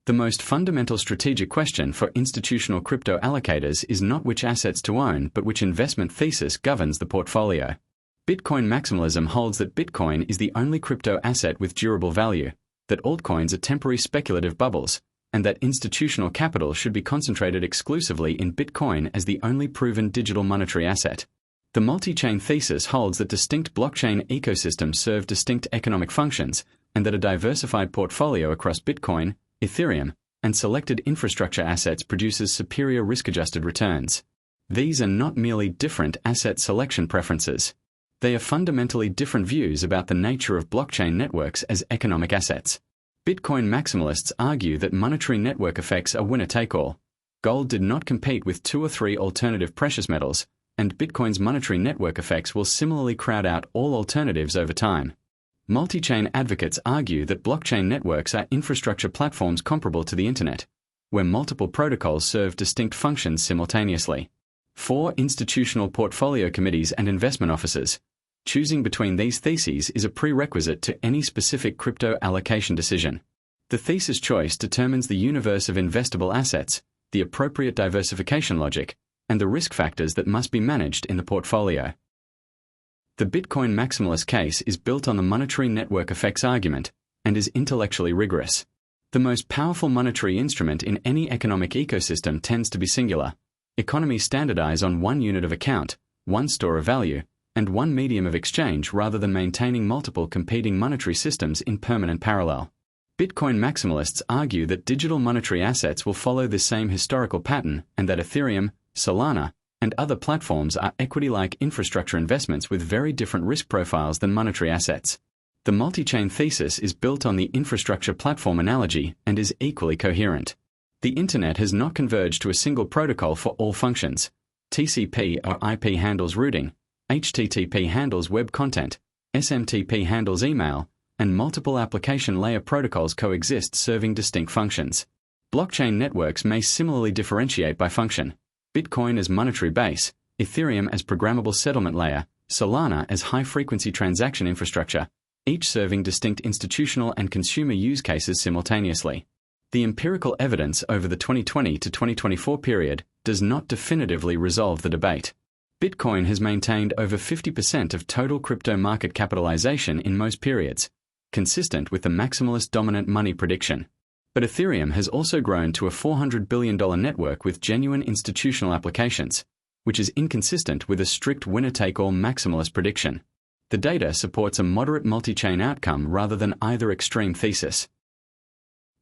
The most fundamental strategic question for institutional crypto allocators is not which assets to own but which investment thesis governs the portfolio. Bitcoin maximalism holds that Bitcoin is the only crypto asset with durable value, that altcoins are temporary speculative bubbles, and that institutional capital should be concentrated exclusively in Bitcoin as the only proven digital monetary asset. The multi-chain thesis holds that distinct blockchain ecosystems serve distinct economic functions, and that a diversified portfolio across Bitcoin, Ethereum, and selected infrastructure assets produces superior risk-adjusted returns. These are not merely different asset selection preferences. They are fundamentally different views about the nature of blockchain networks as economic assets. Bitcoin maximalists argue that monetary network effects are winner-take-all. Gold did not compete with 2 or 3 alternative precious metals, and Bitcoin's monetary network effects will similarly crowd out all alternatives over time. Multi-chain advocates argue that blockchain networks are infrastructure platforms comparable to the Internet, where multiple protocols serve distinct functions simultaneously. For institutional portfolio committees and investment officers, choosing between these theses is a prerequisite to any specific crypto allocation decision. The thesis choice determines the universe of investable assets, the appropriate diversification logic, and the risk factors that must be managed in the portfolio. The Bitcoin maximalist case is built on the monetary network effects argument and is intellectually rigorous. The most powerful monetary instrument in any economic ecosystem tends to be singular. Economies standardize on one unit of account, one store of value, and one medium of exchange rather than maintaining multiple competing monetary systems in permanent parallel. Bitcoin maximalists argue that digital monetary assets will follow this same historical pattern and that Ethereum, Solana, and other platforms are equity-like infrastructure investments with very different risk profiles than monetary assets. The multi-chain thesis is built on the infrastructure platform analogy and is equally coherent. The Internet has not converged to a single protocol for all functions. TCP or IP handles routing, HTTP handles web content, SMTP handles email, and multiple application layer protocols coexist serving distinct functions. Blockchain networks may similarly differentiate by function. Bitcoin as monetary base, Ethereum as programmable settlement layer, Solana as high-frequency transaction infrastructure, each serving distinct institutional and consumer use cases simultaneously. The empirical evidence over the 2020 to 2024 period does not definitively resolve the debate. Bitcoin has maintained over 50% of total crypto market capitalization in most periods, consistent with the maximalist dominant money prediction. But Ethereum has also grown to a $400 billion network with genuine institutional applications, which is inconsistent with a strict winner-take-all maximalist prediction. The data supports a moderate multi-chain outcome rather than either extreme thesis.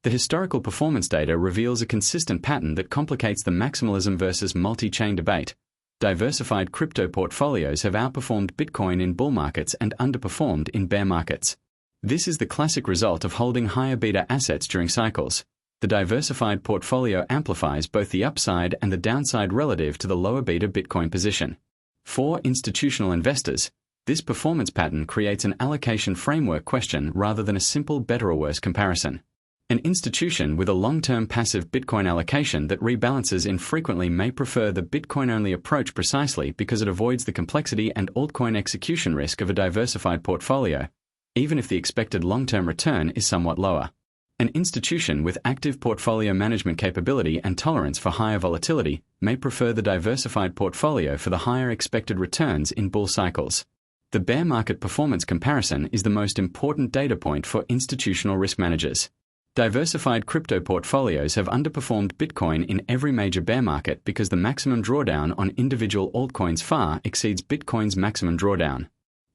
The historical performance data reveals a consistent pattern that complicates the maximalism versus multi-chain debate. Diversified crypto portfolios have outperformed Bitcoin in bull markets and underperformed in bear markets. This is the classic result of holding higher beta assets during cycles. The diversified portfolio amplifies both the upside and the downside relative to the lower beta Bitcoin position. For institutional investors, this performance pattern creates an allocation framework question rather than a simple better or worse comparison. An institution with a long-term passive Bitcoin allocation that rebalances infrequently may prefer the Bitcoin-only approach precisely because it avoids the complexity and altcoin execution risk of a diversified portfolio, even if the expected long-term return is somewhat lower. An institution with active portfolio management capability and tolerance for higher volatility may prefer the diversified portfolio for the higher expected returns in bull cycles. The bear market performance comparison is the most important data point for institutional risk managers. Diversified crypto portfolios have underperformed Bitcoin in every major bear market because the maximum drawdown on individual altcoins far exceeds Bitcoin's maximum drawdown.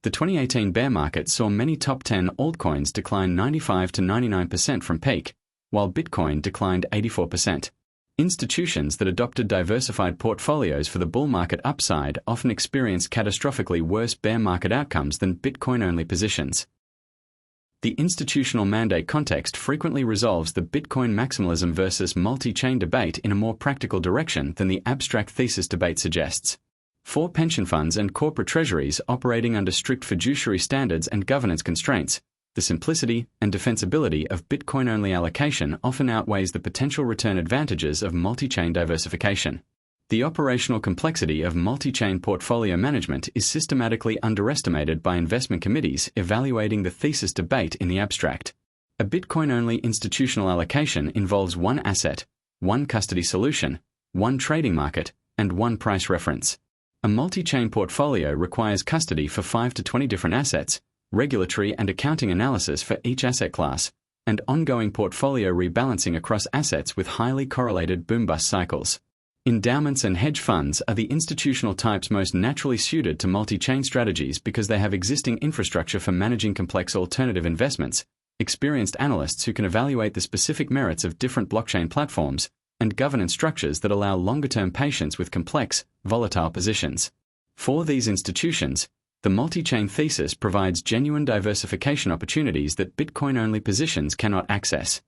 The 2018 bear market saw many top 10 altcoins decline 95 to 99% from peak, while Bitcoin declined 84%. Institutions that adopted diversified portfolios for the bull market upside often experienced catastrophically worse bear market outcomes than Bitcoin-only positions. The institutional mandate context frequently resolves the Bitcoin maximalism versus multi-chain debate in a more practical direction than the abstract thesis debate suggests. For pension funds and corporate treasuries operating under strict fiduciary standards and governance constraints, the simplicity and defensibility of Bitcoin-only allocation often outweighs the potential return advantages of multi-chain diversification. The operational complexity of multi-chain portfolio management is systematically underestimated by investment committees evaluating the thesis debate in the abstract. A Bitcoin-only institutional allocation involves one asset, one custody solution, one trading market, and one price reference. A multi-chain portfolio requires custody for 5 to 20 different assets, regulatory and accounting analysis for each asset class, and ongoing portfolio rebalancing across assets with highly correlated boom-bust cycles. Endowments and hedge funds are the institutional types most naturally suited to multi-chain strategies because they have existing infrastructure for managing complex alternative investments, experienced analysts who can evaluate the specific merits of different blockchain platforms, and governance structures that allow longer-term patience with complex, volatile positions. For these institutions, the multi-chain thesis provides genuine diversification opportunities that Bitcoin-only positions cannot access.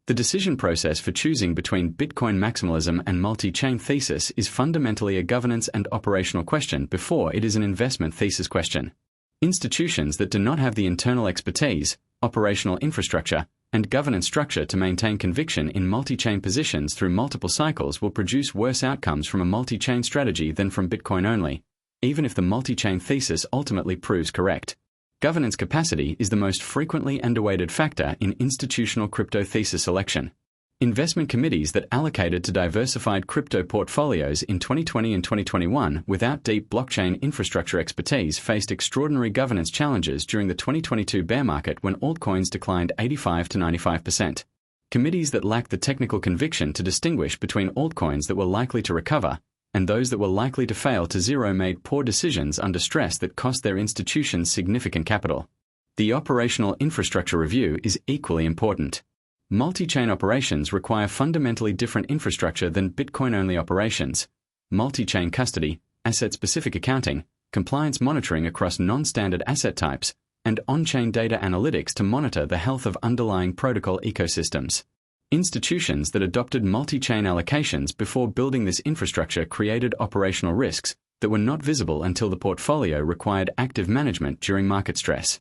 The decision process for choosing between Bitcoin maximalism and multi-chain thesis is fundamentally a governance and operational question before it is an investment thesis question. Institutions that do not have the internal expertise, operational infrastructure, and governance structure to maintain conviction in multi-chain positions through multiple cycles will produce worse outcomes from a multi-chain strategy than from Bitcoin only, even if the multi-chain thesis ultimately proves correct. Governance capacity is the most frequently underweighted factor in institutional crypto thesis selection. Investment committees that allocated to diversified crypto portfolios in 2020 and 2021 without deep blockchain infrastructure expertise faced extraordinary governance challenges during the 2022 bear market when altcoins declined 85 to 95%. Committees that lacked the technical conviction to distinguish between altcoins that were likely to recover and those that were likely to fail to zero made poor decisions under stress that cost their institutions significant capital. The operational infrastructure review is equally important. Multi-chain operations require fundamentally different infrastructure than Bitcoin-only operations. Multi-chain custody, asset-specific accounting, compliance monitoring across non-standard asset types, and on-chain data analytics to monitor the health of underlying protocol ecosystems. Institutions that adopted multi-chain allocations before building this infrastructure created operational risks that were not visible until the portfolio required active management during market stress.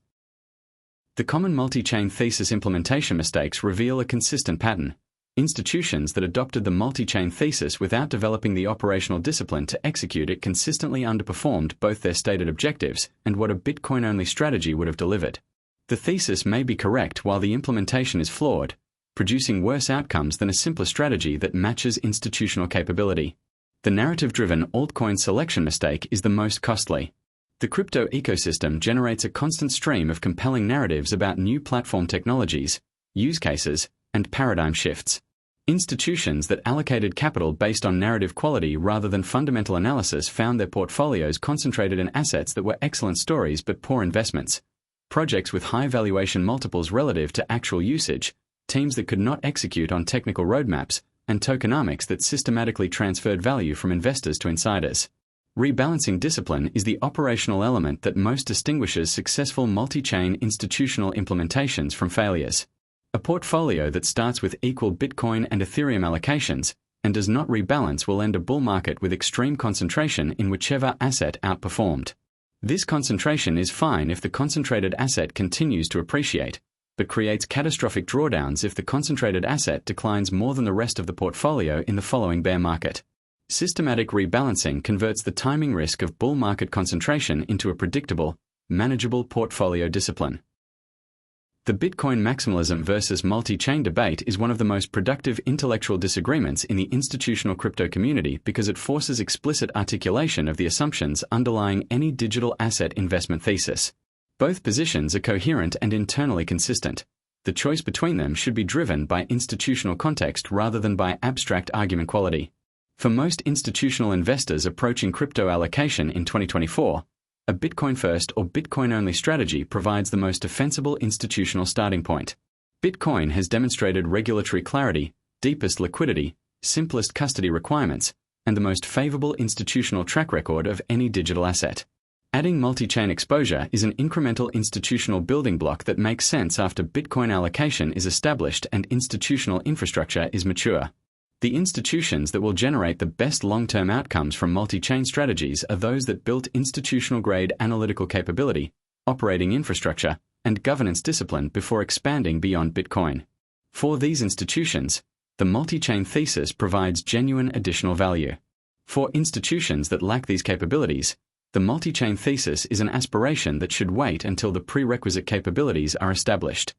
The common multi-chain thesis implementation mistakes reveal a consistent pattern. Institutions that adopted the multi-chain thesis without developing the operational discipline to execute it consistently underperformed both their stated objectives and what a Bitcoin-only strategy would have delivered. The thesis may be correct while the implementation is flawed, producing worse outcomes than a simpler strategy that matches institutional capability. The narrative-driven altcoin selection mistake is the most costly. The crypto ecosystem generates a constant stream of compelling narratives about new platform technologies, use cases, and paradigm shifts. Institutions that allocated capital based on narrative quality rather than fundamental analysis found their portfolios concentrated in assets that were excellent stories but poor investments, projects with high valuation multiples relative to actual usage, teams that could not execute on technical roadmaps, and tokenomics that systematically transferred value from investors to insiders. Rebalancing discipline is the operational element that most distinguishes successful multi-chain institutional implementations from failures. A portfolio that starts with equal Bitcoin and Ethereum allocations and does not rebalance will end a bull market with extreme concentration in whichever asset outperformed. This concentration is fine if the concentrated asset continues to appreciate, but creates catastrophic drawdowns if the concentrated asset declines more than the rest of the portfolio in the following bear market. Systematic rebalancing converts the timing risk of bull market concentration into a predictable, manageable portfolio discipline. The Bitcoin maximalism versus multi-chain debate is one of the most productive intellectual disagreements in the institutional crypto community because it forces explicit articulation of the assumptions underlying any digital asset investment thesis. Both positions are coherent and internally consistent. The choice between them should be driven by institutional context rather than by abstract argument quality. For most institutional investors approaching crypto allocation in 2024, a Bitcoin-first or Bitcoin-only strategy provides the most defensible institutional starting point. Bitcoin has demonstrated regulatory clarity, deepest liquidity, simplest custody requirements, and the most favorable institutional track record of any digital asset. Adding multi-chain exposure is an incremental institutional building block that makes sense after Bitcoin allocation is established and institutional infrastructure is mature. The institutions that will generate the best long-term outcomes from multi-chain strategies are those that built institutional-grade analytical capability, operating infrastructure, and governance discipline before expanding beyond Bitcoin. For these institutions, the multi-chain thesis provides genuine additional value. For institutions that lack these capabilities, the multi-chain thesis is an aspiration that should wait until the prerequisite capabilities are established.